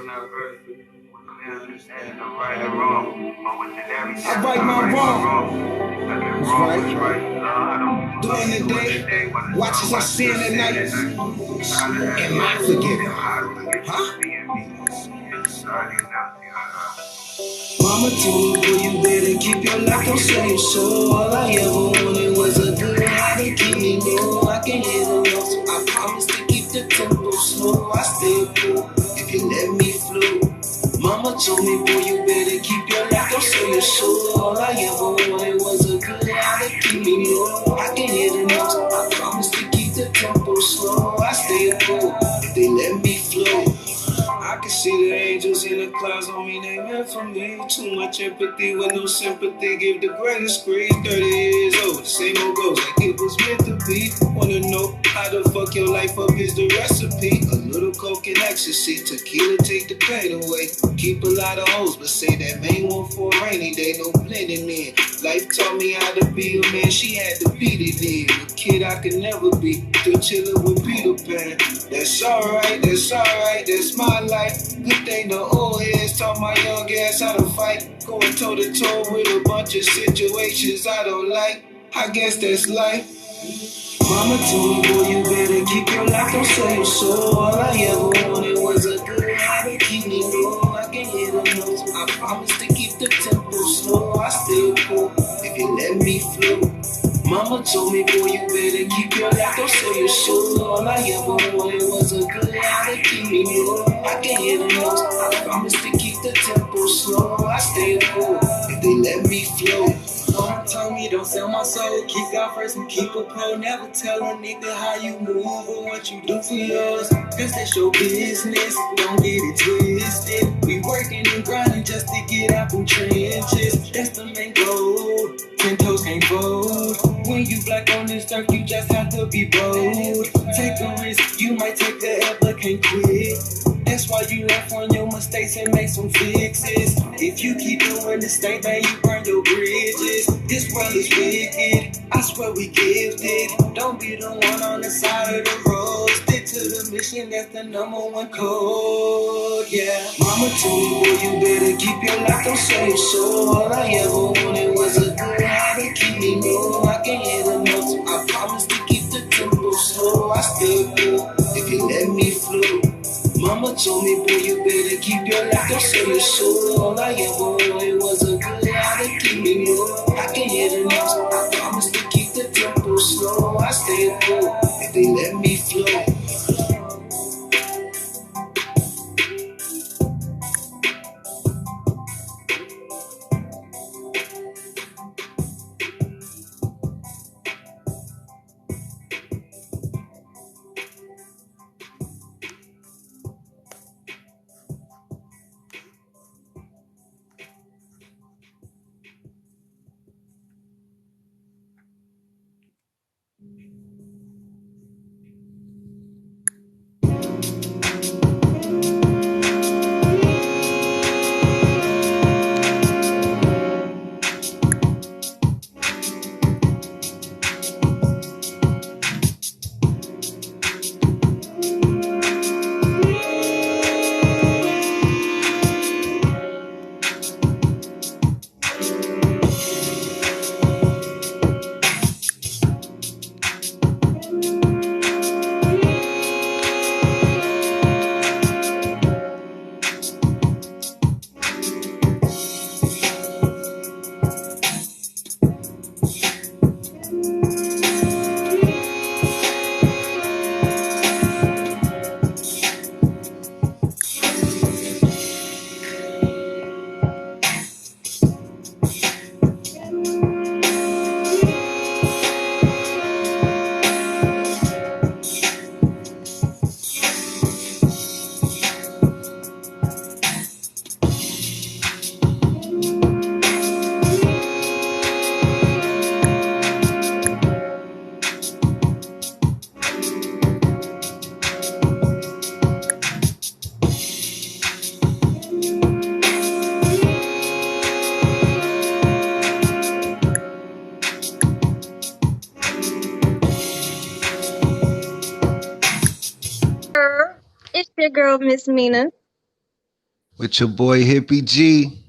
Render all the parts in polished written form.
I right my wrong. What's right? Doing the day, watch as I sin at night. Am I forgiven? Huh? Mama told me, boy, you better keep your life, don't sell your soul. All I ever wanted was a good heart to keep me low. I can hear the notes, so I promise to keep the tempo slow. I stay cool if you let me flow. Mama told me, boy, you better keep your life, don't sell your soul. All I ever wanted was a good heart to keep me low. I can hear the notes, I promise to keep the tempo slow. I stay cool if they let me flow. I can see the angels in the clouds on me, they meant for me. Too much empathy with no sympathy, give the greatest grief. 30 years old, the same old goes like it was meant to be. Wanna know how to fuck your life up is the recipe. A little coke and ecstasy, tequila take the pain away. Keep a lot of hoes, but say that main one for a rainy day, no blending in. Life taught me how to be a man, she had to beat it in. A kid I could never be, still chillin' with Peter Pan. That's alright, that's my life. Good thing the old heads taught my young ass how to fight. Going toe to toe with a bunch of situations I don't like. I guess that's life. Mama told me, boy, you better keep your life, don't sell your soul. All I ever wanted was a good heart to keep me low. I can hear the notes, I promise to keep the tempo slow. I stay cool if you let me flow. Mama told me, boy, you better keep your life, don't sell your soul. All I ever wanted was a good heart to keep me low. I can hear the notes, I promise to keep the tempo slow. I stay cool if they let me flow. Mama told me don't sell my soul, keep God first and keep a pro. Never tell a nigga how you move or what you do for yours, cause that's your business, don't get it twisted. We working and grinding just to get out them trenches, that's the main goal, 10 toes can't fold. When you black on this earth, you just have to be bold. Take a risk, you might take the L but can't quit. That's why you learn from your mistakes and make some fixes. If you keep doing the same thing, you burn your bridges. This world is wicked, I swear we gifted. Don't be the one on the side of the road. Stick to the mission, that's the #1 code, yeah. Mama told me, boy, you better keep your life, don't sell your soul. All I ever wanted was a good heart to keep me low. I can hear the notes, I promise to keep the tempo slow. I stay cool if you let me flow. Mama told me, boy, you better keep your life, don't sell your soul. All I ever wanted was a good heart to keep me low. I can hear the notes, I promise to keep the tempo slow. I stay cool if they let me flow. It's your girl, Miss Mina. With your boy Hippie G.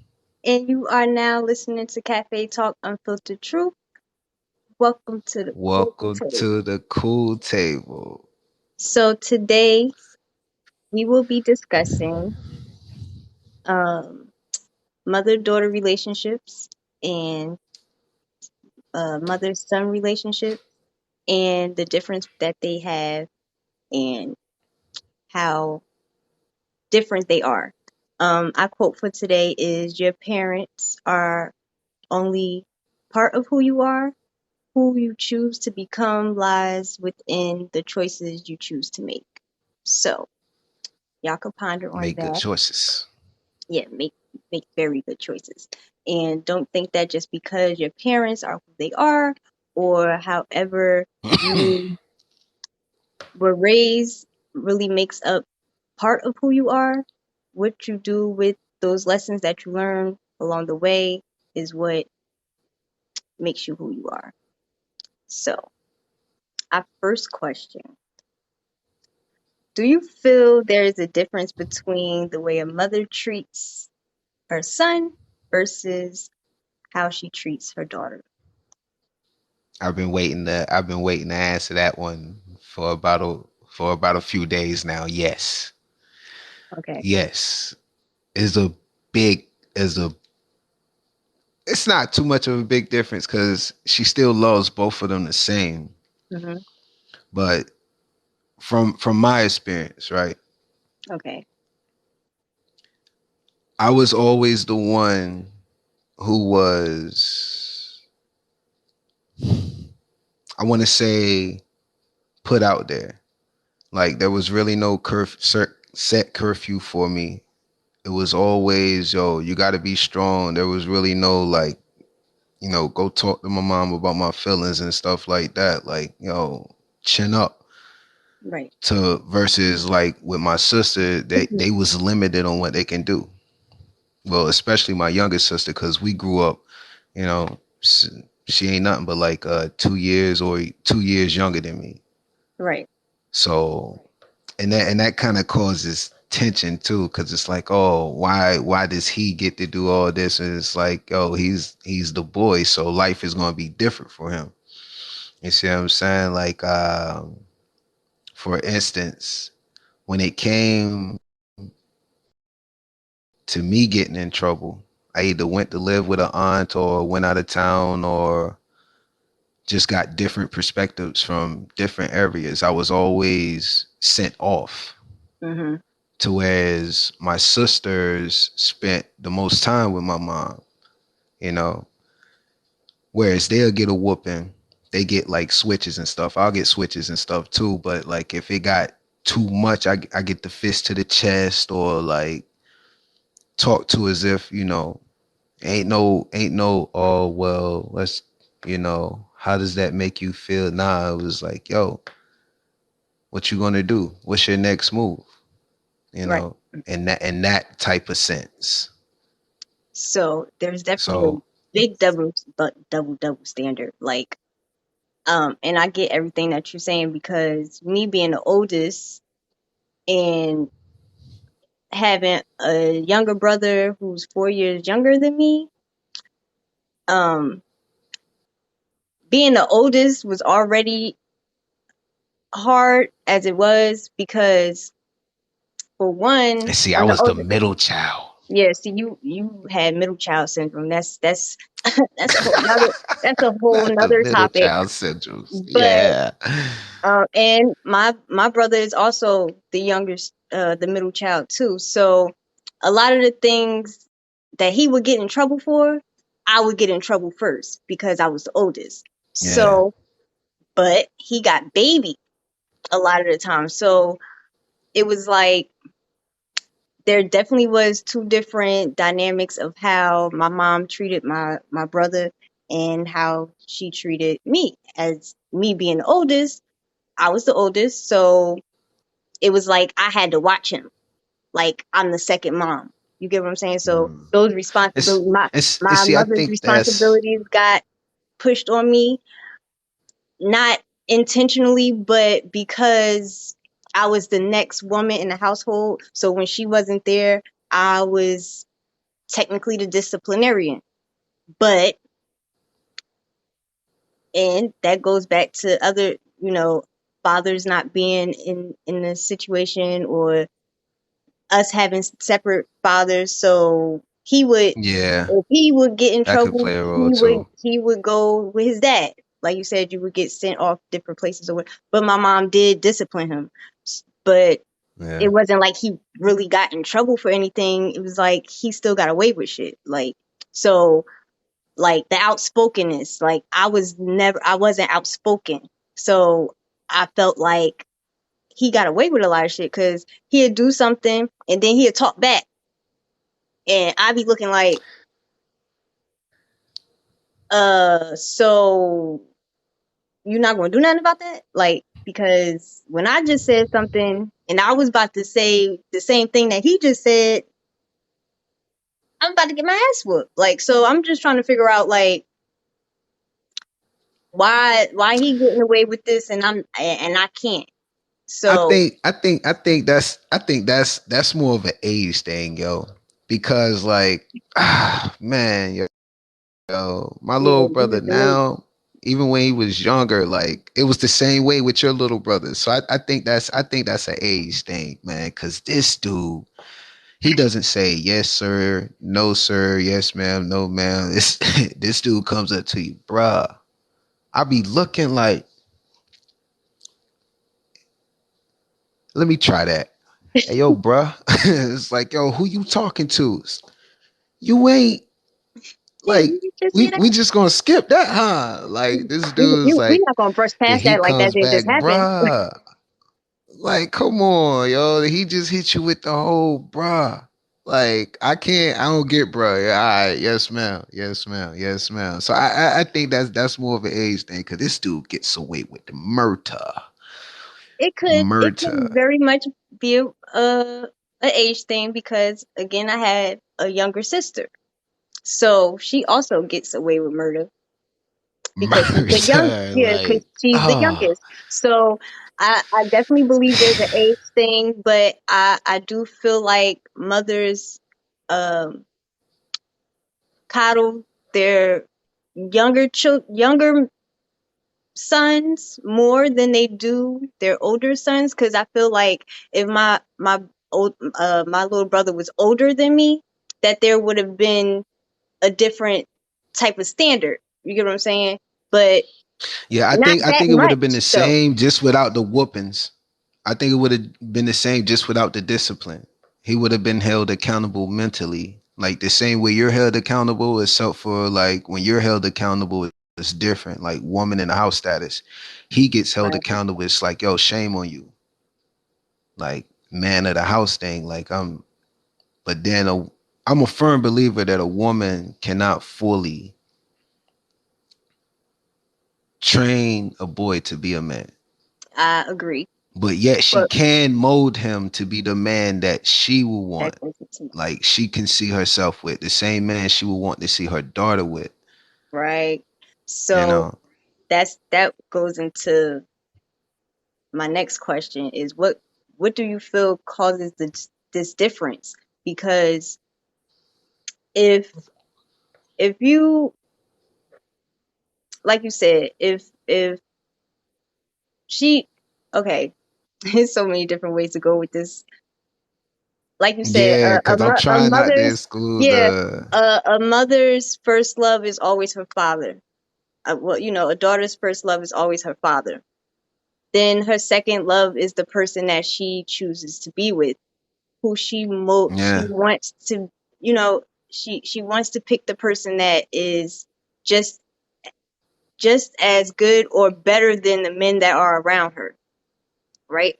And you are now listening to Cafe Talk Unfiltered Truth. Welcome to the Cool Welcome Table. to the cool table. So today we will be discussing um, mother-daughter relationships and mother-son relationships and the difference that they have and how different they are. Our quote for today is your parents are only part of who you are. Who you choose to become lies within the choices you choose to make. So y'all can ponder on Make good that. choices. Yeah, make very good choices. And don't think that just because your parents are who they are or however you were raised really makes up part of who you are. What you do with those lessons that you learn along the way is what makes you who you are. So, our first question: do you feel there is a difference between the way a mother treats her son versus how she treats her daughter? I've been waiting to answer that one for about a few days now. Yes. Okay. Yes. Is a big is a it's not too much of a big difference because she still loves both of them the same. Hmm. But from my experience, right? Okay. I was always the one who was, I want to say, put out there. Like there was really no set curfew for me. It was always, yo, you got to be strong. There was really no like, go talk to my mom about my feelings and stuff like that. Like, chin up. Right. To versus like with my sister, they was limited on what they can do. Well, especially my youngest sister, because we grew up, you know, she ain't nothing but like 2 years or 2 years younger than me. Right. So and that kind of causes tension too, because it's like, oh, why does he get to do all this? And it's like, oh, he's the boy, so life is gonna be different for him. You see what I'm saying? Like, for instance, when it came to me getting in trouble, I either went to live with an aunt or went out of town or just got different perspectives from different areas. I was always sent off. Hmm. To whereas my sisters spent the most time with my mom, you know. Whereas they'll get a whooping, they get like switches and stuff. I'll get switches and stuff too, but like if it got too much, I get the fist to the chest or like talk to as if, ain't no, oh well, how does that make you feel? Nah, it was like, yo, what you gonna do? What's your next move? You Right. know, in that type of sense. So there's definitely a So big double standard. Like, and I get everything that you're saying because me being the oldest and having a younger brother who's 4 years younger than me, um, being the oldest was already hard as it was because for one, and see, I I'm the was the oldest. middle child. Yeah, see, you had middle child syndrome. That's that's a whole nother that's a whole Not the nother middle topic. child syndromes. But Yeah. and my brother is also the youngest, the middle child too. So a lot of the things that he would get in trouble for, I would get in trouble first because I was the oldest. Yeah. So, but he got babied a lot of the time. So it was like there definitely was two different dynamics of how my mom treated my brother and how she treated me. As me being the oldest, I was the oldest, so it was like I had to watch him. Like I'm the second mom. You get what I'm saying? So Mm. those It's responsibilities, it's my see, I mother's think that's responsibilities got pushed on me, not intentionally, but because I was the next woman in the household. So when she wasn't there, I was technically the disciplinarian, but, and that goes back to other, fathers not being in a situation, or us having separate fathers. So Yeah, if he would get in that could trouble, play a role too. he would go with his dad. Like you said, you would get sent off different places or what. But my mom did discipline him. But Yeah. it wasn't like he really got in trouble for anything. It was like he still got away with shit. Like, so, like the outspokenness, like I wasn't outspoken. So I felt like he got away with a lot of shit because he'd do something and then he'd talk back. And I'd be looking like, so you're not gonna do nothing about that? Like, because when I just said something and I was about to say the same thing that he just said, I'm about to get my ass whooped. Like, so I'm just trying to figure out like why he getting away with this and I can't. So I think that's more of an age thing, yo. Because like, man, yo, my yeah, little this brother is the way. now, even when he was younger, like it was the same way with your little brother. So I think that's an age thing, man. Cause this dude, he doesn't say yes sir, no sir, yes ma'am, no ma'am. This dude comes up to you, bruh. I be looking like, let me try that. Hey yo, bruh. It's like, yo, who you talking to? You ain't Yeah, like, you just say we that. just gonna skip that, huh? Like this dude's We like, not gonna brush then past he that like that comes did back, just happen. bruh. Like, come on, yo. He just hit you with the whole bruh. Like, I don't get bruh. Yeah, all right, yes, ma'am. Yes, ma'am. Yes, ma'am. So I think that's more of an age thing, because this dude gets away with the murder. It could Murder. very much be a age thing because again I had a younger sister. So she also gets away with murder because she's the young Murder. yeah, because Like, she's the ah. youngest. So I definitely believe there's an age thing, but I do feel like mothers um coddle their younger sons more than they do their older sons, because I feel like if my little brother was older than me, that there would have been a different type of standard. You get what I'm saying? But Yeah, not I that think it would have been much the though. same just without the whoopings. I think it would have been the same just without the discipline. He would have been held accountable mentally. Like the same way you're held accountable, except for like when you're held accountable, it's different. Like woman in the house status. He gets held Right. accountable. It's like, yo, shame on you. Like man of the house thing. Like but then I'm a firm believer that a woman cannot fully train a boy to be a man. I agree. But yet she But can mold him to be the man that she will that want. goes into Like she can see herself with the same man she will want to see her daughter with. right. You So know, that goes into my next question is what do you feel causes this difference? Because if you, like you said, if she, okay, there's so many different ways to go with this. Like you said, yeah, because I'm a trying not to mother's, exclude yeah, the. a mother's first love is always her father. Well, a daughter's first love is always her father. Then her second love is the person that she chooses to be with, who she Yeah, wants to, you know, she wants to pick the person that is just just as good or better than the men that are around her, right?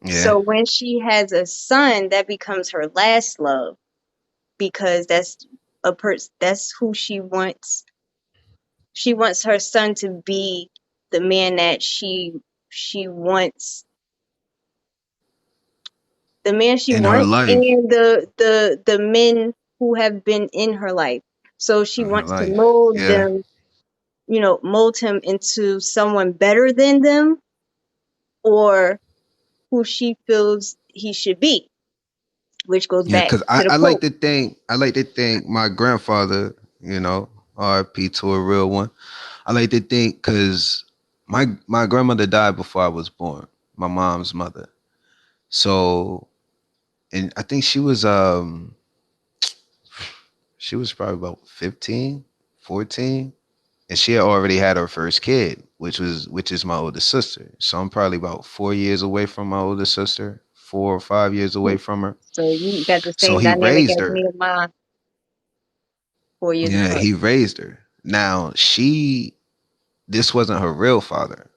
yeah, So when she has a son, that becomes her last love because that's who she wants. She wants her son to be the man that she wants, the man she in her wants, life, and the men who have been in her life. So she in her wants to life. mold Yeah, them, mold him into someone better than them, or who she feels he should be. which goes Yeah, back because to the I like quote. to think my grandfather, you know, RP to a real one. I like to think because my grandmother died before I was born, my mom's mother. So, and I think she was probably about 15, 14, and she had already had her first kid, which is my older sister. So I'm probably about 4 years away from my older sister, 4 or 5 years away from her. So you got the So same he dynamic raised as her. me and mine, 4 years Yeah, apart. he raised her. Now this wasn't her real father.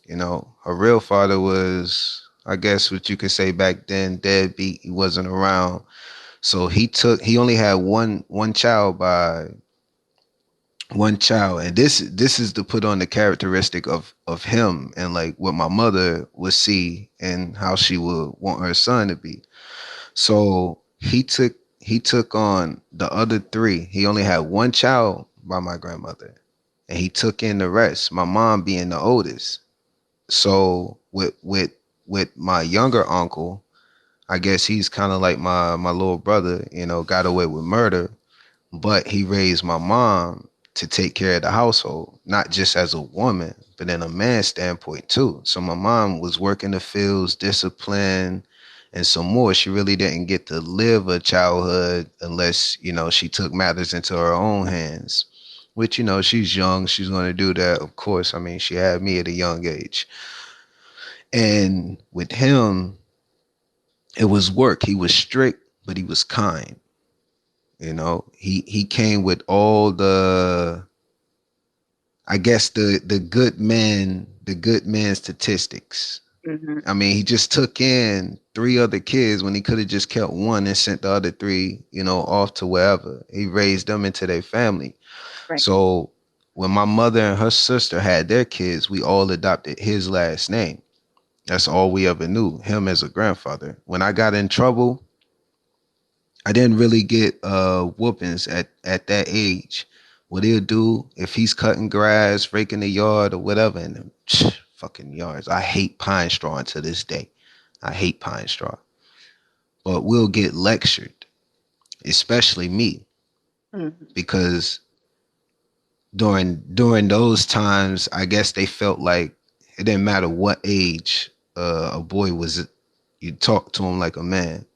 You know, her real father was, I guess, what you could say back then, deadbeat. He wasn't around, so he only had one child by one child, and this is to put on the characteristic of him and like what my mother would see and how she would want her son to be. So he took on the other three. He only had one child by my grandmother, and he took in the rest. My mom being the oldest. So with my younger uncle, I guess he's kind of like my little brother. You know, got away with murder, but he raised my mom to take care of the household, not just as a woman, but in a man's standpoint too. So my mom was working the fields, discipline, and some more. She really didn't get to live a childhood unless, you know, she took matters into her own hands. Which, you know, she's young, she's gonna do that, of course. I mean, she had me at a young age. And with him, it was work. He was strict, but he was kind. You know, he came with all the, I guess, the good man statistics. Hmm. I mean, he just took in three other kids when he could have just kept one and sent the other three, you know, off to wherever. He raised them into their family. Right. So when my mother and her sister had their kids, we all adopted his last name. That's all we ever knew, him as a grandfather. When I got in trouble, I didn't really get whoopings at that age. What he'll do if he's cutting grass, raking the yard or whatever, and them fucking yards. I hate pine straw to this day. I hate pine straw. But we'll get lectured, especially me, Hmm. because during those times, I guess they felt like it didn't matter what age a boy was. You talk to him like a man.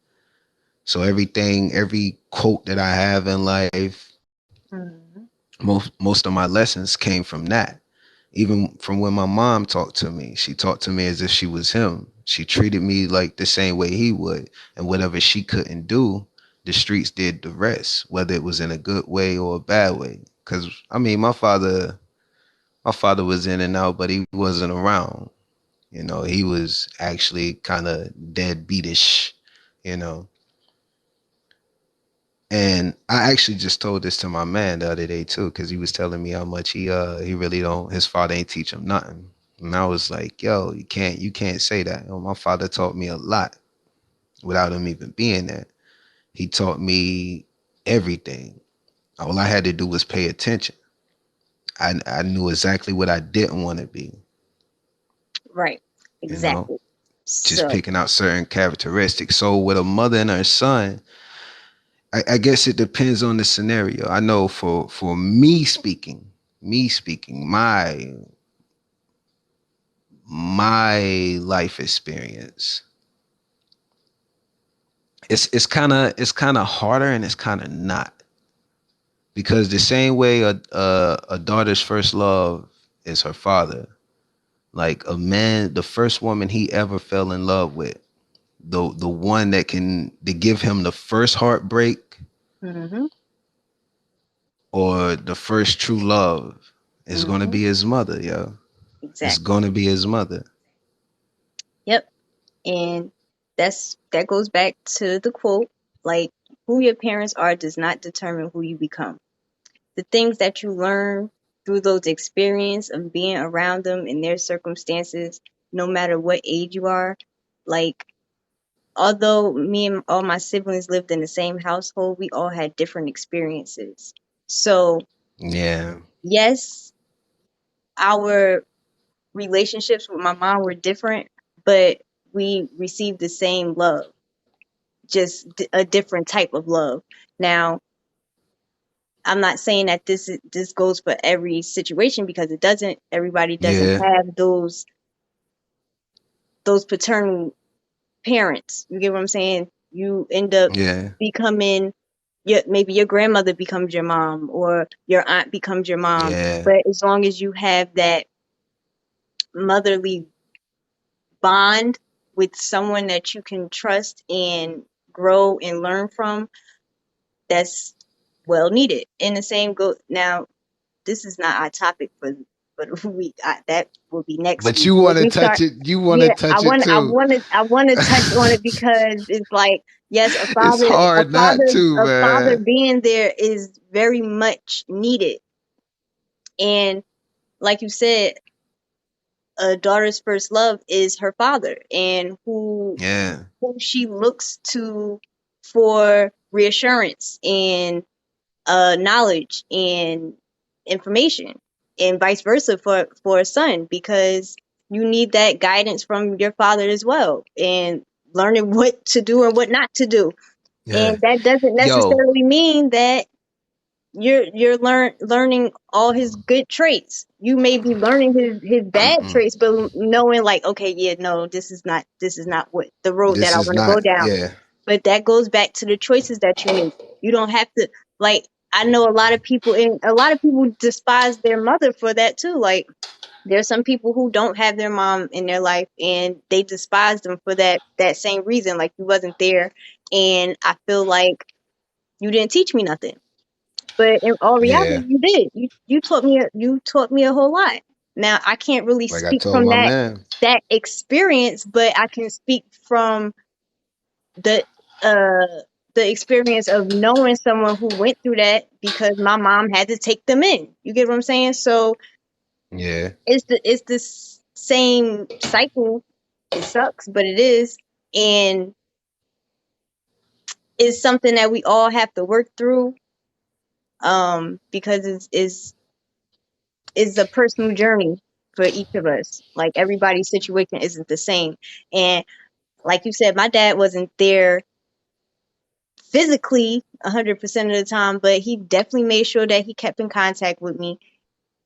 So every quote that I have in life, Hmm. most of my lessons came from that. Even from when my mom talked to me, she talked to me as if she was him. She treated me like the same way he would, and whatever she couldn't do, the streets did the rest, whether it was in a good way or a bad way. Because I mean, my father was in and out, but he wasn't around. You know, he was actually kind of deadbeatish. You know, and I actually just told this to my man the other day too, because he was telling me how much he really don't, his father ain't teach him nothing. And I was like, yo, you can't say that. You know, my father taught me a lot without him even being there. He taught me everything. All I had to do was pay attention. I knew exactly what I didn't want to be, Right. you know, Exactly. just So, picking out certain characteristics. So with a mother and her son, I guess it depends on the scenario. I know for me speaking, my life experience, it's kind of harder and it's kind of not, because the same way a daughter's first love is her father. Like a man, the first woman he ever fell in love with, the one that can to give him the first heartbreak hmm, or the first true love is gonna hmm, be his mother, yo. It's exactly. gonna be his mother. Yep. And that goes back to the quote, like, who your parents are does not determine who you become. The things that you learn through those experience of being around them in their circumstances, no matter what age you are, like, although me and all my siblings lived in the same household, we all had different experiences. So, Yeah. yes, our relationships with my mom were different, but we received the same love. just a different type of love. Now, I'm not saying that this goes for every situation, because it doesn't. Everybody doesn't Yeah. have those paternal parents. You get what I'm saying? You end up Yeah. becoming maybe your grandmother becomes your mom, or your aunt becomes your mom. Yeah. But as long as you have that motherly bond with someone that you can trust and grow and learn from, that's well needed. And the same go now. This is not our topic for the week. That will be next But week. you When want to we touch start, it. You want to yeah, I touch it want I too. want to I want to touch on it, because it's like, yes, It's hard not to, a father man. being there is very much needed. And like you said, a daughter's first love is her father, and Yeah. who she looks to for reassurance and knowledge and information, and vice versa for a son, because you need that guidance from your father as well, and learning what to do and what not to do. Yeah. And that doesn't Yo. necessarily mean that you're learning all his good traits. You may be learning his bad Mm-mm. traits, but knowing like, okay, yeah, no, this is not what the road that This I is want to not. go down. Yeah. But that goes back to the choices that you make. You don't have to, like, I know a lot of people, and a lot of people despise their mother for that too. Like, there's some people who don't have their mom in their life, and they despise them for that same reason. Like, you wasn't there, and I feel like you didn't teach me nothing. But in all Yeah. reality, you did. You taught me a whole lot. Now, I can't really Like I speak told from my man. that experience, but I can speak from the the experience of knowing someone who went through that, because my mom had to take them in. You get what I'm saying? So Yeah. it's this same cycle. It sucks, but it is, and it's something that we all have to work through. Because it's a personal journey for each of us. Like, everybody's situation isn't the same, and like you said, my dad wasn't there physically 100% of the time, but he definitely made sure that he kept in contact with me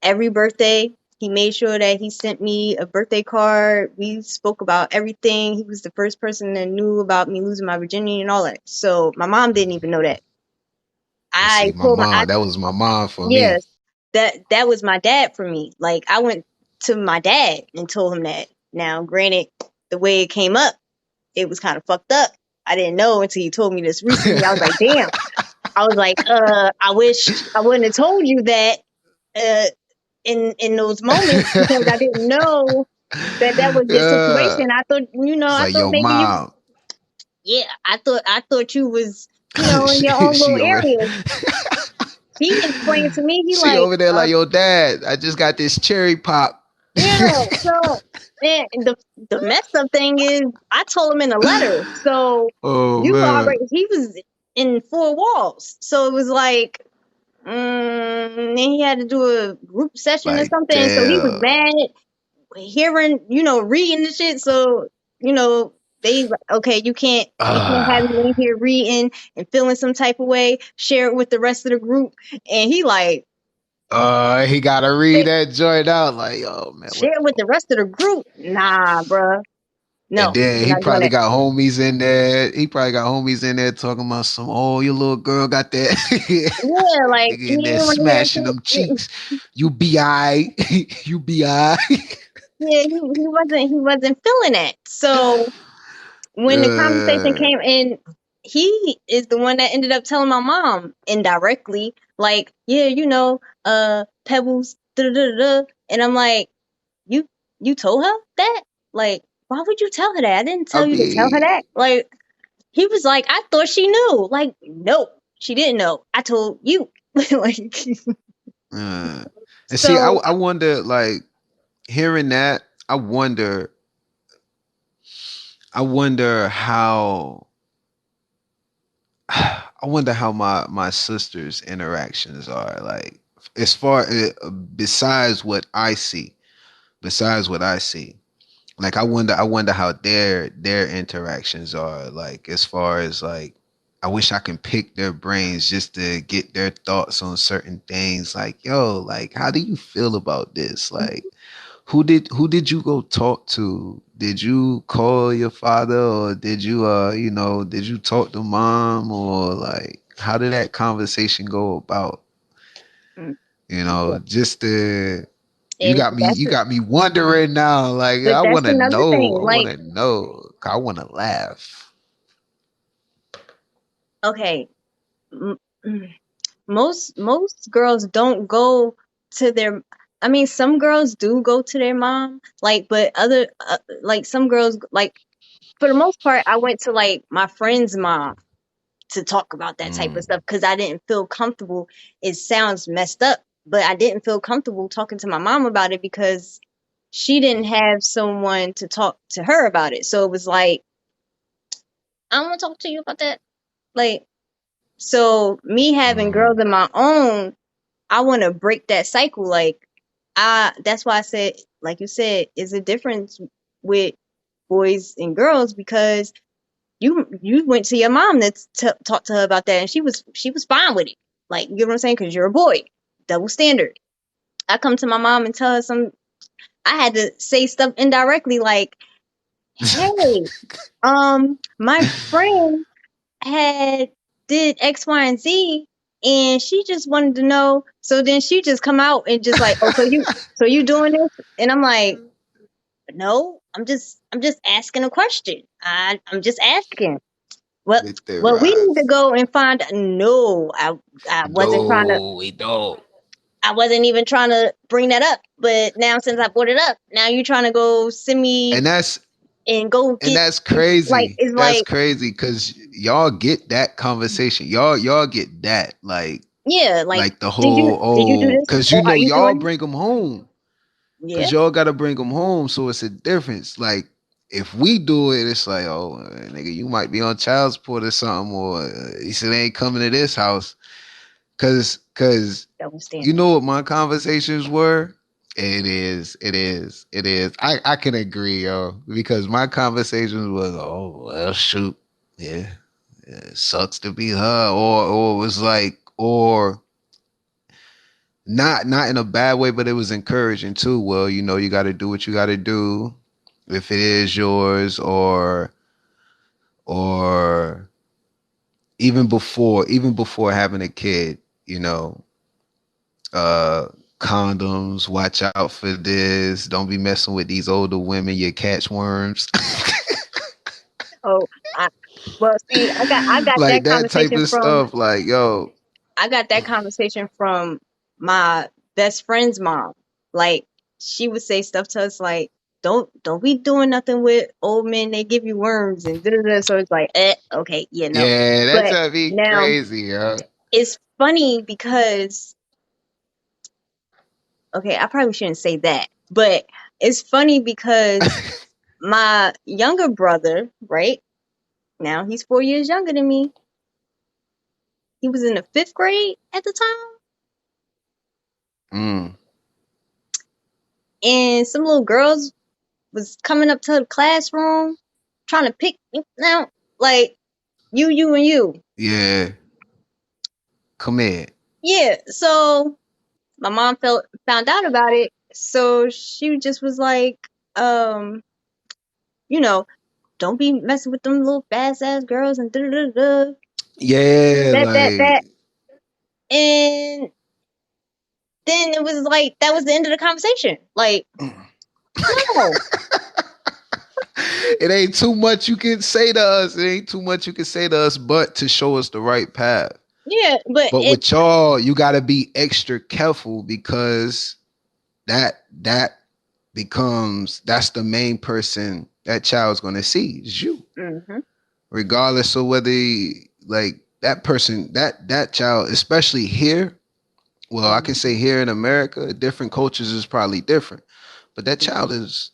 every birthday. He made sure that he sent me a birthday card. We spoke about everything. He was the first person that knew about me losing my virginity and all that. So my mom didn't even know that. And see, I my told my, mom. That was my mom for me. yes, that was my dad for me. Like, I went to my dad and told him that. Now, granted, the way it came up, it was kind of fucked up. I didn't know until he told me this recently. I was like, damn. I was like, I wish I wouldn't have told you that uh, in those moments, because I didn't know that was your Yeah. situation. I thought, It's I like, thought yo, maybe you, mom. yeah, I thought you was, in your own little She over area. He explained to me, he she like, over there like, yo, dad, I just got this cherry pop. yeah, so, and the messed up thing is, I told him in a letter, so Oh you man. already, he was in four walls, so it was like, then he had to do a group session or Like, something. So he was damn. mad hearing, reading the shit. So, they, okay, we can't have you Ah. in here reading and feeling some type of way. Share it with the rest of the group. And he like, He gotta read they that joint out. Like, oh man, what share it with the rest of the group. Nah, bruh. and No, then we're he not doing probably that. got homies in there. He probably got homies in there talking about some, oh, your little girl got that Yeah, like, nigga he in there didn't want to hear smashing them shit. cheeks. You be I. You be I. Yeah, he wasn't feeling it. So when the conversation uh, came in, he is the one that ended up telling my mom indirectly, like, yeah, Pebbles, da da da da. And I'm like, you you told her that? Like, why would you tell her that? I didn't I tell you to tell her mean, that. Like, he was like, I thought she knew. Like, no, she didn't know. I told you. Like, uh, and see, so I wonder, like, hearing that, I wonder how I wonder how my sister's interactions are like as far besides what I see, besides what I see. like I wonder how their interactions are, like as far as like I wish I can pick their brains just to get their thoughts on certain things. Like, yo, like how do you feel about this? Like who did you go talk to? Did you call your father, or did you did you talk to mom, or like how did that conversation go about? Mm. Yeah. Just the you And got me you got me wondering now. Like but I that's want to another know. thing. I want Like, to know. I want to laugh. okay, m- mm, most girls don't go to their. I mean, some girls do go to their mom, like, but other like some girls, like for the most part, I went to like my friend's mom to talk about that type of Mm. stuff because I didn't feel comfortable. It sounds messed up, but I didn't feel comfortable talking to my mom about it because she didn't have someone to talk to her about it. So it was like, I don't want to talk to you about that. Like, so me having girls Mm. of my own, I want to break that cycle. Like, that's why I said, like you said, is a difference with boys and girls because you went to your mom to talk to her about that, and she was fine with it. Like, you know what I'm saying? Because you're a boy, double standard. I come to my mom and tell her some. I had to say stuff indirectly, like, "Hey, my friend had did X, Y, and Z, and she just wanted to know." So then she just come out and just like, "Oh, so you doing this?" And I'm like, "No, I'm just asking a question. I'm just asking." Well, With their well, we need to eyes. go and find. No, I wasn't trying to. No, we don't. I wasn't even trying to bring that up. But now, since I brought it up, now you're trying to go send me And that's and go and get. that's Like, crazy. it's That's like, crazy because y'all get that conversation. Y'all get that yeah, like, like the did you whole did you do this because or are you y'all doing bring them home. it? Yeah. Cause y'all gotta bring them home, so it's a difference. Like if we do it, it's like, oh, nigga, you might be on child support or something, or he said they ain't coming to this house. Cause Double you standard. know what my conversations were. It is. I can agree, yo, because my conversations was, oh well, shoot, yeah, it sucks to be her, or it was like, or not in a bad way, but it was encouraging too. Well, you got to do what you got to do if it is yours, or even before having a kid, you know, uh, condoms. Watch out for this. Don't be messing with these older women. You catch worms. Oh, I, well, see, I got that Like that type conversation of from stuff. Like yo, my best friend's mom. Like, she would say stuff to us like, "Don't be doing nothing with old men. They give you worms and da da da." So it's like, okay, yeah, no. yeah, that's But gonna be now crazy, yo. it's funny because, okay, I probably shouldn't say that, but it's funny because my younger brother, right now, he's 4 years younger than me. He was in the fifth grade at the time, Mm. and some little girls was coming up to the classroom trying to pick now, like, you and you. Yeah, come here. Yeah, so my mom found out about it, so she just was like, um, you know, don't be messing with them little fast ass girls and da da da da. Yeah, That. like And then it was like that was the end of the conversation. Like, no. it ain't too much you can say to us. It ain't too much you can say to us, but to show us the right path. Yeah, but But it with y'all, you got to be extra careful because that becomes that's the main person that child's gonna see is you, mhm, regardless of whether like that person that child, especially here. Well, I can mhm, say here in America, different cultures is probably different, but that child's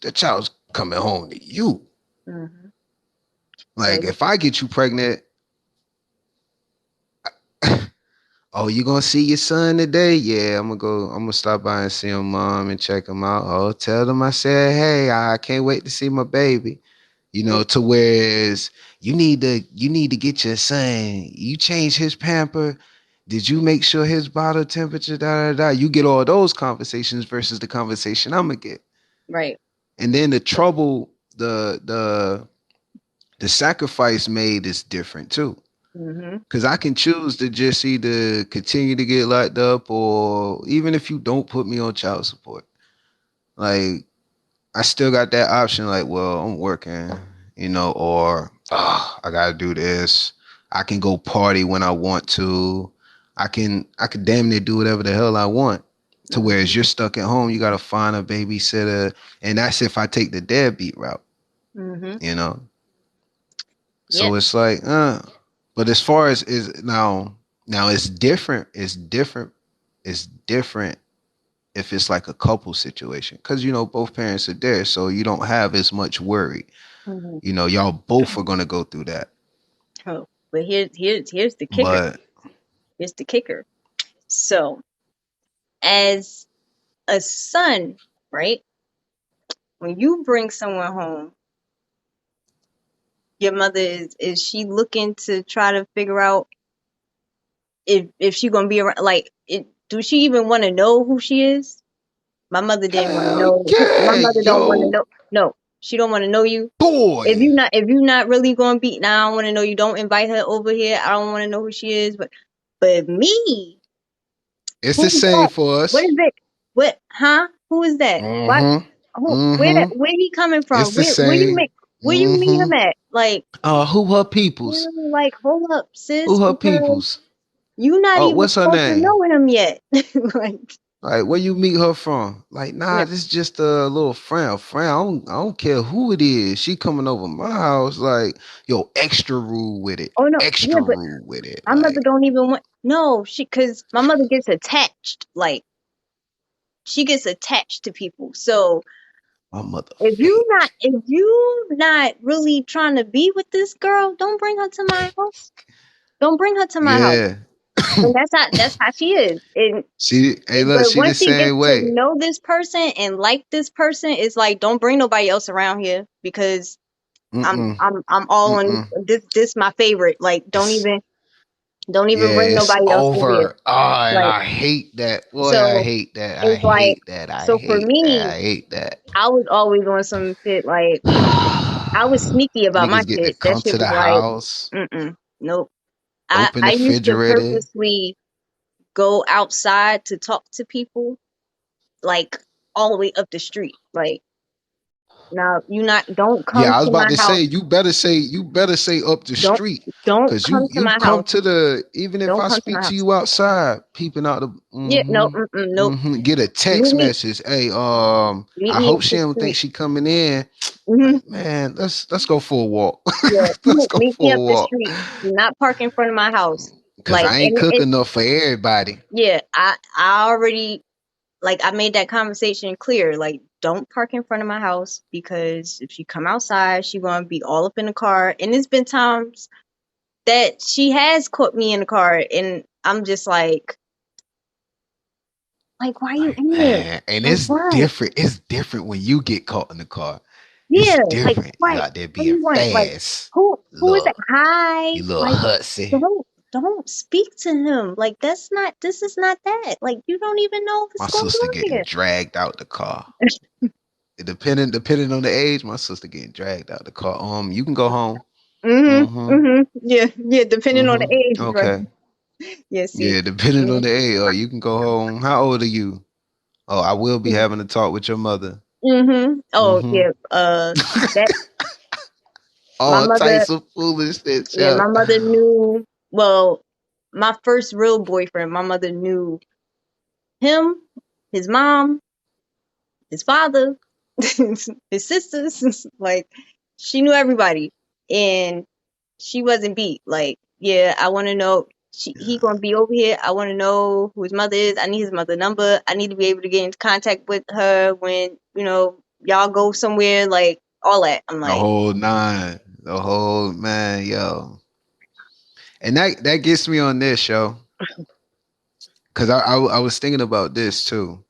coming home to you. mhm. So Like if I get you pregnant, Oh, you gonna see your son today? Yeah, I'm gonna go. I'm gonna stop by and see him, mom, and check him out. Oh, tell them I said, hey, I can't wait to see my baby. To whereas you need to get your son. You change his pamper. Did you make sure his bottle temperature? Da da da. You get all those conversations versus the conversation I'm gonna get, Right. and then the trouble, the sacrifice made is different too. Mm-hmm. Because I can choose to just either continue to get locked up, or even if you don't put me on child support, like I still got that option. Like, well, I'm working, or I gotta do this. I can go party when I want to. I can damn near do whatever the hell I want. To Mm-hmm. whereas you're stuck at home, you gotta find a babysitter, and that's if I take the deadbeat route. Mm-hmm. You know, so Yep. it's like, but as far as is now it's different. It's different if it's like a couple situation, because both parents are there, so you don't have as much worry. Mm-hmm. Y'all both are gonna go through that. Oh, but here's the kicker. But Here's the kicker. So, as a son, right? When you bring someone home, your mother is she looking to try to figure out if she gonna be around? Like, do she even want to know who she is? My mother didn't want to hell know. My yeah, mother don't want to yo, know. No, she don't want to know you. boy. If you not really gonna be, now I don't want to know you. Don't invite her over here. I don't want to know who she is. But me, It's the who's same that? for What us. is it? What? Huh? Who is that? What? Mm-hmm. Who? Mm-hmm. Where he coming from? It's the Where you same. make? Where you meet Mm-hmm. him at? Like, Who her peoples? like, hold up, sis, Who her because peoples? you not Oh, even what's her supposed to name? know him yet. Like, Like, where you meet her from? Like, no. nah, this is just a little friend. A friend. I don't care who it is. She coming over my house. Like, yo, extra rule with it. Oh no, yeah, Extra but rule with it. my mother Like, don't even want. No, because my mother gets attached. Like, she gets attached to people. So my mother fake. if you not really trying to be with this girl, don't bring her to my house. Don't bring her to my house. Yeah. And that's how she is. Hey, look, But she the once she gets same to way. know this person and like this person, it's like, don't bring nobody else around here because Mm-mm. I'm all on Mm-mm. this my favorite. Like, It's don't even yeah, bring it's nobody else over here. over. Oh, and Like, I hate that. Boy, I so hate that. I it's like, hate that. I so for hate that. me, I hate that. I was always on some shit like, I was sneaky about my Niggas get to shit. That come shit to was the like, house, nope. open the I used to refrigerator. purposely go outside to talk to people, like all the way up the street. Like, now you not don't come Yeah, I was to about my to house. say you better say up the Don't street, don't cause you come to you my come house. to the, even if Don't I come to my speak to house. you outside, peeping out the Yeah, no, nope. get a Meet text me message. Hey, meet I me hope up she the don't think street. she coming in. Hmm. Like, man, let's go for a walk. Yeah, Let's go meet me for up a the walk, street. Do not park in front of my house. cause Like, I ain't and cook it, enough for everybody. yeah, I already, like, I made that conversation clear. Like, don't park in front of my house because if she come outside, she gonna be all up in the car. And it's been times that she has caught me in the car, and I'm just like, why you Like, in there? man, and Like, it's what? different. It's different when you get caught in the car. It's Yeah, like, different. You what? out there What do being you want? Like, fast. who is that? Look, Hi, you little like, hutsy. don't speak to him. Like, that's not. This is not that. Like, you don't even know My what's going sister on getting here. dragged out the car. Depending on the age, my sister getting dragged out the car. You can go home. Mm-hmm. Yeah, yeah. Depending on the Mm-hmm. age, right? Okay. Yeah. See. Yeah, depending on Mm-hmm. the age, you can go home. How old are you? Oh, I will be having a talk with your mother. Mm-hmm. Oh Mm-hmm. yeah. That my All mother. types of foolishness. Yeah, Yeah. my mother knew. Well, my first real boyfriend. My mother knew him, his mom, his father, his sisters. Like, she knew everybody, and she wasn't beat. Like, yeah, I want to know. He gonna be over here. I want to know who his mother is. I need his mother number. I need to be able to get in contact with her when y'all go somewhere. Like, all that. I'm The like, whole nine. The whole man, yo. And that gets me on this, yo. Cause I was thinking about this too.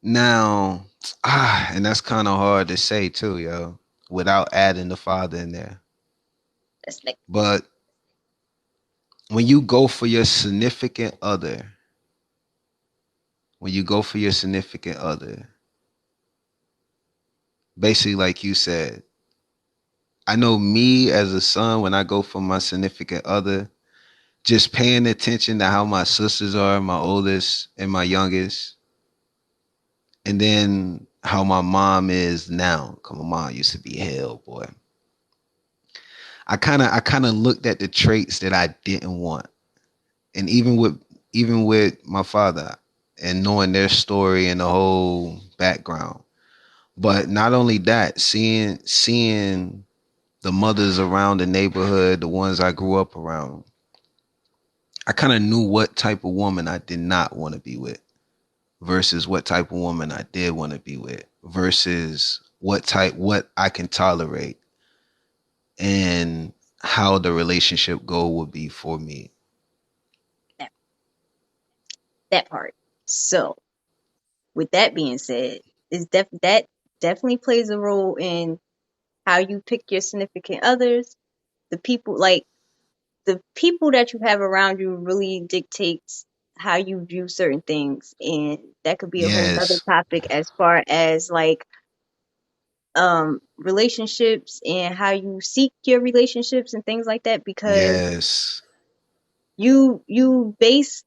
Now, and that's kind of hard to say too, yo, without adding the father in there. That's like But when you go for your significant other, when you go for your significant other, basically, like you said, I know me as a son, when I go for my significant other, just paying attention to how my sisters are, my oldest and my youngest, and then how my mom is now. Cause my mom used to be hell, boy. I kind of looked at the traits that I didn't want, and even with my father and knowing their story and the whole background. But not only that, seeing the mothers around the neighborhood, the ones I grew up around, I kind of knew what type of woman I did not want to be with versus what type of woman I did want to be with versus what I can tolerate and how the relationship goal would be for me. that, that part. So, with that being said, that definitely plays a role in how you pick your significant others. The people, like the people that you have around you, really dictates how you view certain things, and that could be a whole other Yes. topic as far as like relationships and how you seek your relationships and things like that, because Yes. you base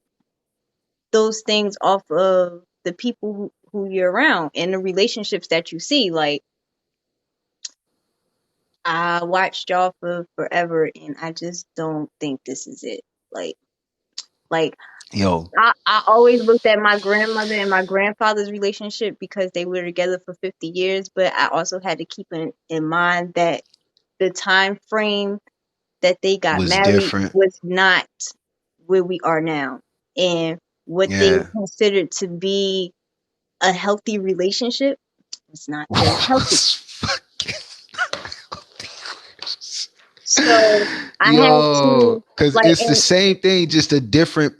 those things off of the people who you're around and the relationships that you see. Like, I watched y'all for forever and I just don't think this is it. Like Yo. I always looked at my grandmother and my grandfather's relationship because they were together for 50 years, but I also had to keep in mind that the time frame that they got Was married different. was not where we are now. And what they Yeah. considered to be a healthy relationship was not very healthy. So I had Yo, to cause like, it's the and same thing, just a different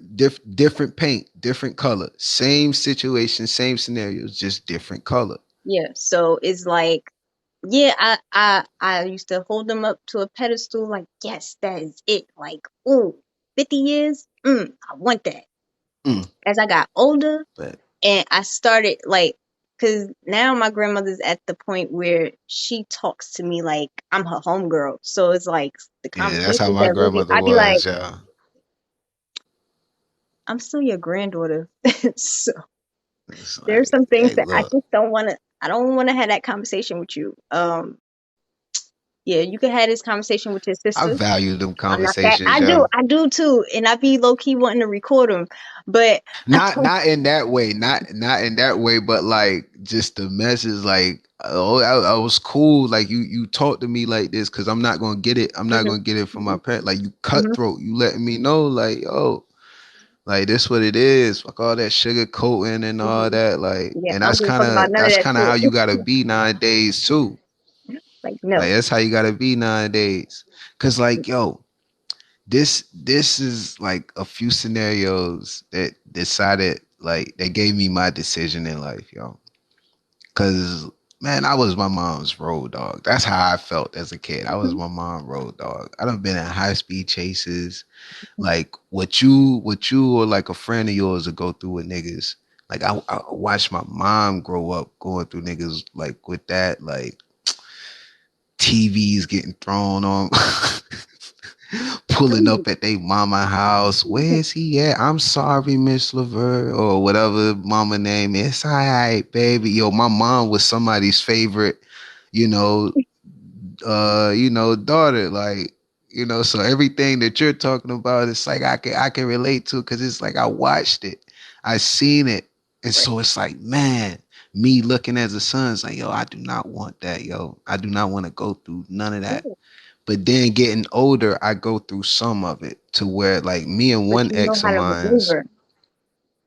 paint, different color. Same situation, same scenarios, just different color. yeah, so it's like, yeah, I used to hold them up to a pedestal, like, yes, that is it. Like, ooh, 50 years, I want that. Mm, As I got older but and I started like, cause now my grandmother's at the point where she talks to me like I'm her homegirl. So it's like the yeah, that's how conversations my that we be, grandmother I be like, was, yeah. I'm still your granddaughter. So It's there's like, some things hey, that I look, just don't want to. I don't want to have that conversation with you. Yeah, you can have this conversation with your I sister. value them I'm not that. conversations, yeah. I do too, and I be low key wanting to record them, but I told Not in that way, not in that way, but like just the message, like, oh, I was cool. Like you talk to me like this because I'm not gonna get it. I'm not hmm gonna get it from my parent. Like you hmm cutthroat. You letting me know, like, oh, like this what it is. Fuck all that sugar coating and all hmm that. Like, yeah, and I don't give a fuck about none of that's that kind of how you shit. gotta be nowadays too. Like, Like no. that's how you gotta be nowadays. Cause like, yo, this is like a few scenarios that decided, like, they gave me my decision in life, yo. Cause man, I was my mom's road dog. That's how I felt as a kid. I was Mhm. my mom road dog. I done been in high speed chases. Like what you or like a friend of yours would go through with niggas. Like I watched my mom grow up going through niggas like with that, like TVs getting thrown on, pulling up at they mama house. Where's he at? I'm sorry, Miss Lever, or whatever mama name is. It's all right, baby. Yo, my mom was somebody's favorite, you know, daughter. Like, so everything that you're talking about, it's like I can relate to because it's like I watched it, I seen it, and Right. so it's like, man, me looking as a son, it's like, yo, I do not want that, yo. I do not want to go through none of that. Yeah. But then getting older, I go through some of it to where like me and But one you know ex how of to mine's, maneuver.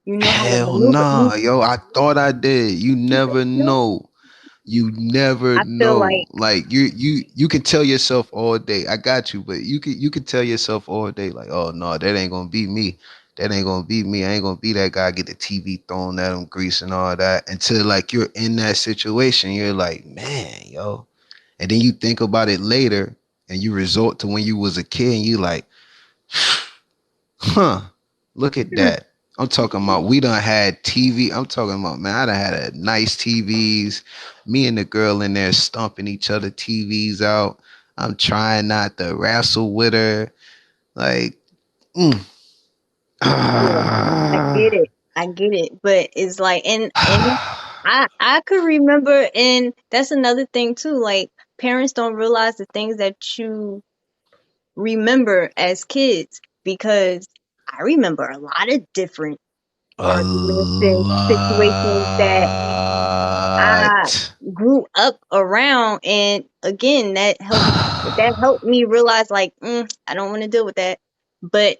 You know how to hell maneuver. nah, yo, I thought I did. You never No, know. You never I feel know. like Like you can tell yourself all day, I got you, but you can tell yourself all day, like, oh no, that ain't gonna be me. That ain't gonna be me. I ain't gonna be that guy, get the TV thrown at him, grease and all that. Until like you're in that situation, you're like, man, yo. And then you think about it later and you resort to when you was a kid and you like, huh, look at that. I'm talking about we done had TV. I'm talking about, man, I done had a nice TVs. Me and the girl in there stomping each other TVs out. I'm trying not to wrestle with her. Like, mm, yeah, I get it. I get it. But it's like and I could remember, and that's another thing too. Like parents don't realize the things that you remember as kids, because I remember a lot of different a arguments and situations that I lot. grew up around, and again that helped me realize like I don't want to deal with that. But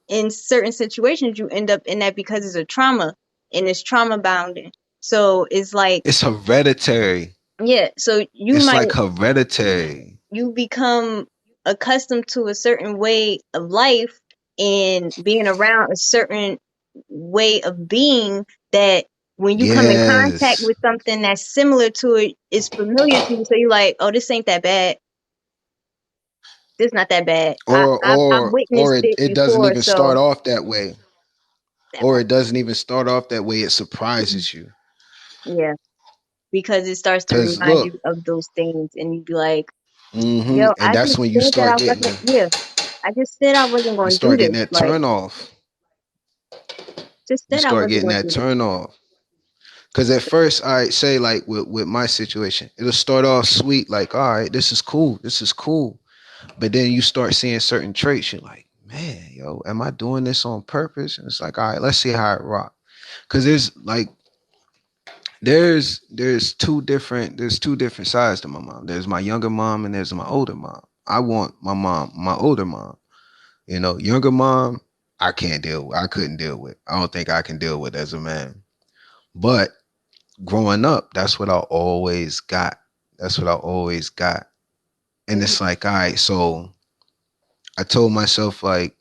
in certain situations you end up in that because it's a trauma, and it's trauma bounding. So it's like, It's hereditary. yeah, so It's like hereditary. you become accustomed to a certain way of life and being around a certain way of being, that when you come in contact Yes. with something that's similar to it, it's familiar to you. So you're like, oh, this ain't that bad. This not that bad. I've Or witnessed it it doesn't before. even start So off that way. that Or part. it doesn't even start off that way. It surprises you. Yeah. Because it starts to Cause remind look, you of those things, and you be like, yo, and I that's just when you said that start I getting wasn't, yeah, I just said I wasn't you going to do start getting this. that Like, turn off. just You said I start wasn't getting going to that do this. turn off. Cause at first, I say like with my situation, it'll start off sweet, like, all right, this is cool, this is cool. But then you start seeing certain traits, you're like, man, yo, am I doing this on purpose? And it's like, all right, let's see how it rock. Cause there's like there's two different sides to my mom. There's my younger mom and there's my older mom. I want my older mom. You know, younger mom, I can't deal with. I couldn't deal with. I don't think I can deal with as a man. But growing up, that's what I always got. That's what I always got. And Mhm. it's like, all right, so I told myself like,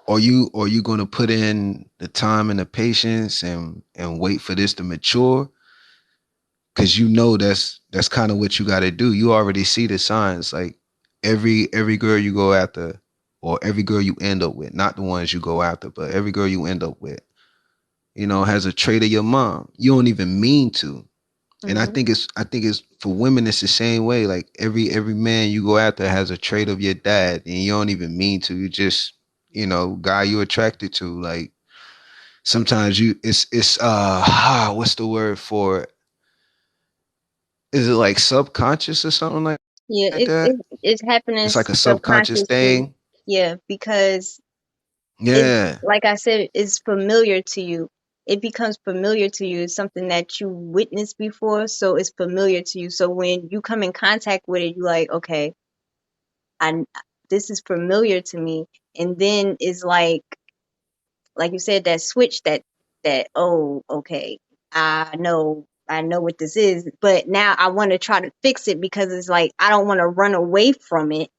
are you gonna put in the time and the patience and wait for this to mature? Cause you know that's kind of what you gotta do. You already see the signs. Like every girl you go after, or every girl you end up with, not the ones you go after, but every girl you end up with, has a trait of your mom. You don't even mean to. And Mhm. I think it's for women it's the same way. Like every man you go after has a trait of your dad, and you don't even mean to. You just, guy you attracted to. Like sometimes it's what's the word for it? Is it like subconscious or something Yeah, like that? it's happening It's like a subconscious subconsciously. thing. Yeah, because it, Yeah. like I said, it's familiar to you. It becomes familiar to you. It's something that you witnessed before, so it's familiar to you. So when you come in contact with it, you're like, okay, I this is familiar to me. And then it's like you said, that switch, that oh, okay, I know what this is, but now I want to try to fix it, because it's like I don't want to run away from it.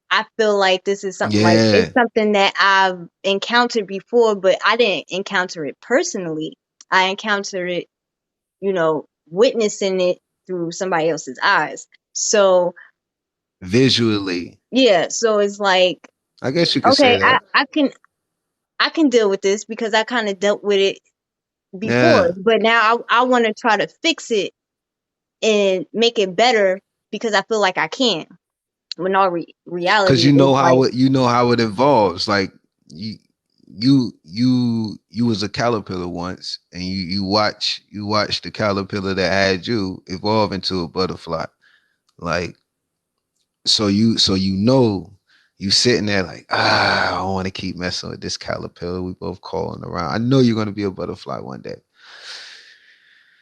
I feel like this is something, like it's Yeah. something that I've encountered before, but I didn't encounter it personally. I encountered it, witnessing it through somebody else's eyes. So Visually. yeah, so it's like, I guess you could say okay, that. I can deal with this because I kind of dealt with it before, Yeah. but now I want to try to fix it and make it better, because I feel like I can. When all Cause reality is like, you know how it evolves. Like you you was a caterpillar once, and you watch the caterpillar that had you evolve into a butterfly. Like so you sitting there like, I don't want to keep messing with this caterpillar. We both crawling around. I know you're gonna be a butterfly one day.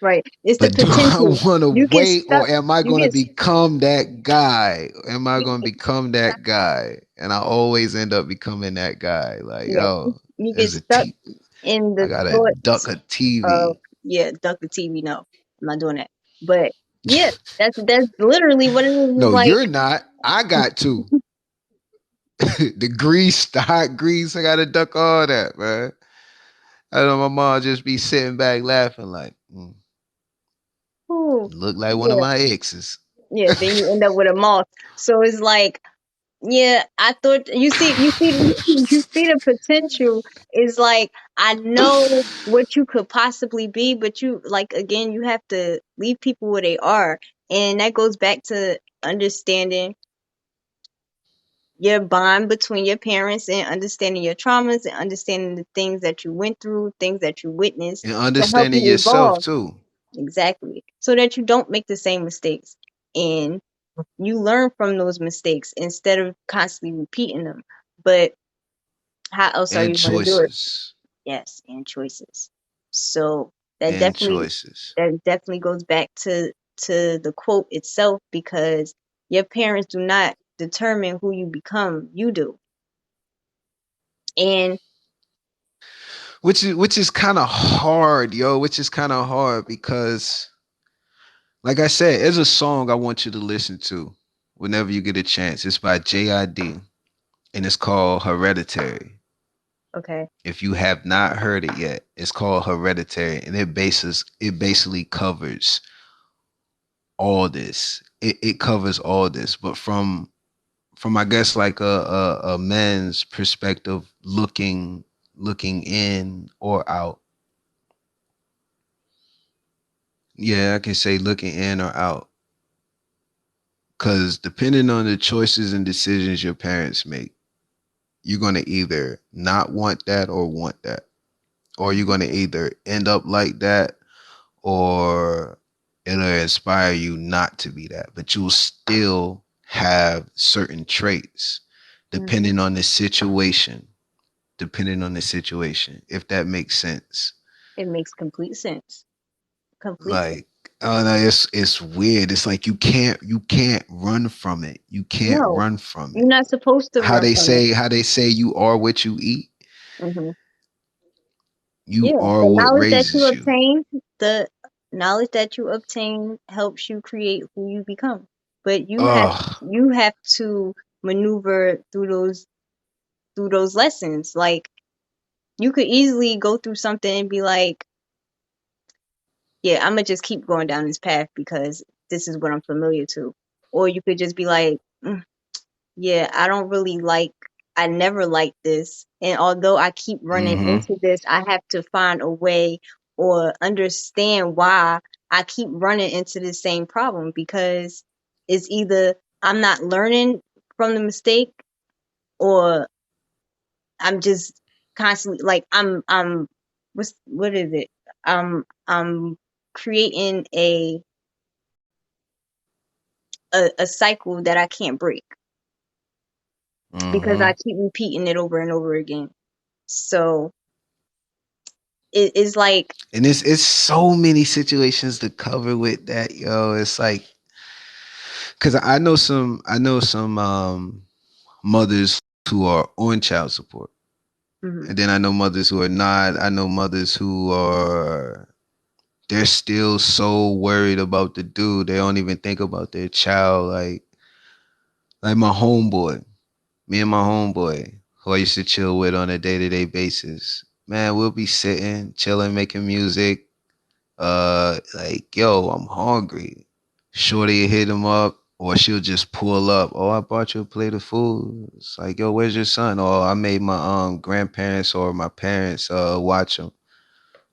right, it's the But do I potential. want to You get wait, stuck. or am I You going to get become that guy? Am I you going to get become that guy? And I always end up becoming that guy. Like, yeah, yo, you get there's a stuck T. in I the got to duck thoughts a of, TV. yeah, duck the TV. No, I'm not doing that. But yeah, that's literally what it is. It's No, like, you're not. I got to. The grease, the hot grease. I gotta duck all that, man. I know my mom just be sitting back laughing like, oh, look like one of yeah, my exes. yeah. Then you end up with a moth. So it's like, yeah, I thought you see the potential is like I know what you could possibly be, but you like again you have to leave people where they are, and that goes back to understanding your bond between your parents and understanding your traumas and understanding the things that you went through, things that you witnessed And to help understanding you yourself evolve. too. Exactly. So that you don't make the same mistakes and you learn from those mistakes instead of constantly repeating them. But how else are And you going to do it? choices. Yes, and choices. So that And definitely choices. that definitely goes back to the quote itself because your parents do not determine who you become, you do. And Which is kind of hard, yo. Which is kind of hard because, like I said, there's a song I want you to listen to whenever you get a chance. It's by JID and it's called Hereditary. okay. If you have not heard it yet, it's called Hereditary, and it basically covers all this. It covers all this, but from I guess like a man's perspective, looking in or out. Yeah, I can say looking in or out. Because depending on the choices and decisions your parents make, you're going to either not want that or want that. Or you're going to either end up like that or it'll inspire you not to be that. But you'll still have certain traits Hmm. depending on the situation. Depending on the situation, if that makes sense. It makes complete sense. Complete sense. Like, oh no, it's weird. It's like you can't run from it. You can't No, run from you're it. not supposed to How run they from it. say how they say you are what you eat. Hmm. You Yeah, are the what knowledge that you raises you. obtain, the knowledge that you obtain helps you create who you become. But Oh, you have to maneuver through those lessons. Like you could easily go through something and be like, yeah, I'm gonna just keep going down this path because this is what I'm familiar to. Or you could just be like, yeah, I never liked this. And although I keep running mm-hmm. into this, I have to find a way or understand why I keep running into the same problem because it's either I'm not learning from the mistake or I'm just constantly like what is it? I'm creating a cycle that I can't break because I Mm-hmm. keep repeating it over and over again. So it is like, And it's so many situations to cover with that, yo. It's like because I know some mothers who are on child support. mhm, And then I know mothers who are not. I know mothers who are they're still so worried about the dude. They don't even think about their child. Like my homeboy, me and my homeboy, who I used to chill with on a day-to-day basis. Man, we'll be sitting, chilling, making music. Like, yo, I'm hungry. Shorty hit him up, or she'll just pull up. Oh, I bought you a plate of food. It's like, yo, where's your son? Or I made my grandparents or my parents watch him.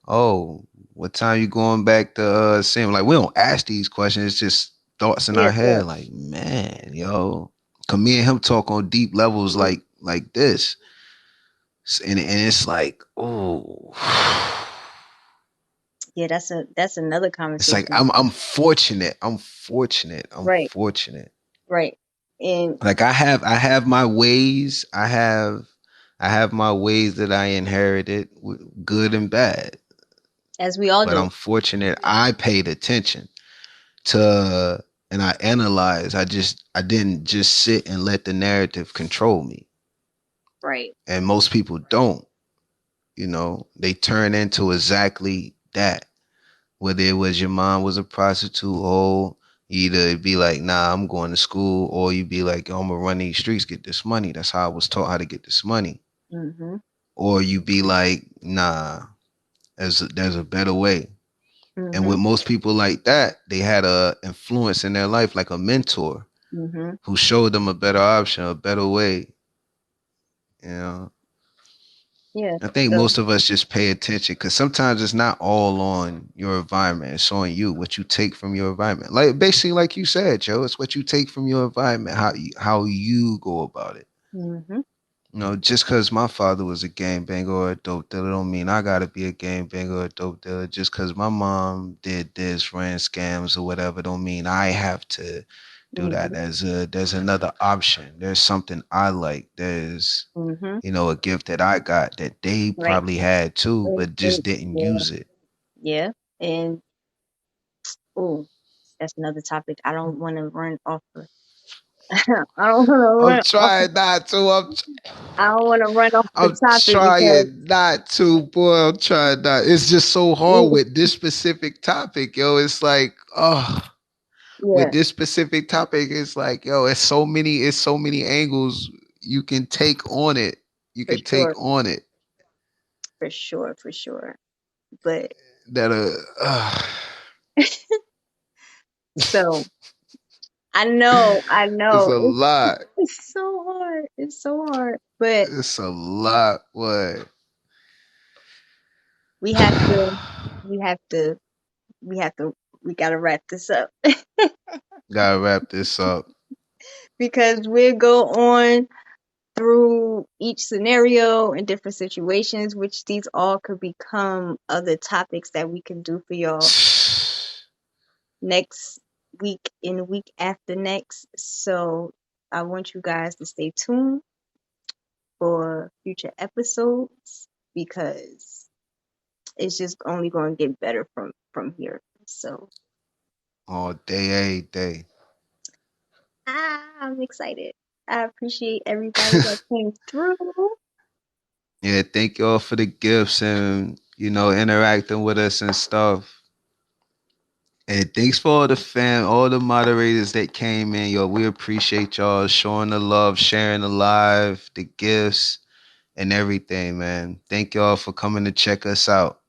Oh, what time you going back to see him? Like, we don't ask these questions. It's just thoughts in yeah, our head. so, Like, man, yo, cause me and him talk on deep levels mhm. like this, and it's like, oh, Yeah, that's another it's like conversation. I'm fortunate. I'm fortunate. I'm Right, fortunate. right. And Like I have my ways. I have my ways that I inherited, good and bad. as we all But do. I'm fortunate. I paid attention to and I analyzed. I didn't just sit and let the narrative control me. Right. And most people don't, they turn into exactly that. Whether it was your mom was a prostitute, or you either be like, nah, I'm going to school, or you be like, I'm gonna run these streets, get this money. That's how I was taught how to get this money. Mhm. Or you be like, nah, there's a better way. And with Mhm. most people like that, they had a influence in their life, like a mentor Mhm. who showed them a better option, a better way. You know, Yeah. I think So. most of us just pay attention because sometimes it's not all on your environment; it's on you, what you take from your environment. Like basically, like you said, Joe, it's what you take from your environment, how you go about it. Mhm. You know, just because my father was a gangbanger or a dope dealer don't mean I gotta be a gangbanger or a dope dealer. Just because my mom did this, ran scams or whatever, don't mean I have to do that. Mhm. There's another option. There's something I like. There's Mhm. a gift that I got that they Right. probably had too, but just And didn't yeah. use it. Yeah. And oh, that's another topic. I don't want to run off. I don't want to I'm run off. trying not to. I don't want to run off the I'm topic because trying not to, boy. I'm trying not. It's just so hard mm, with this specific topic, yo. It's like, oh, with yeah, this specific topic, it's like, yo, it's so many angles you can take on it. You for can take sure, on it for sure, for sure. But that so I it's know a lot. it's so hard. It's so hard. But It's a lot. What? we have to, we have to, we have to, we gotta wrap this up Gotta wrap this up. because we'll go on through each scenario and different situations, which these all could become other topics that we can do for y'all next week and the week after next. So I want you guys to stay tuned for future episodes because it's just only going to get better from here. So All day, every day. I'm excited. I appreciate everybody that came through. Yeah, thank y'all for the gifts and interacting with us and stuff. And thanks for all the all the moderators that came in. Yo, we appreciate y'all showing the love, sharing the live, the gifts, and everything, man. Thank y'all for coming to check us out.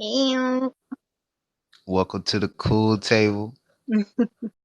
And Welcome to the cool table.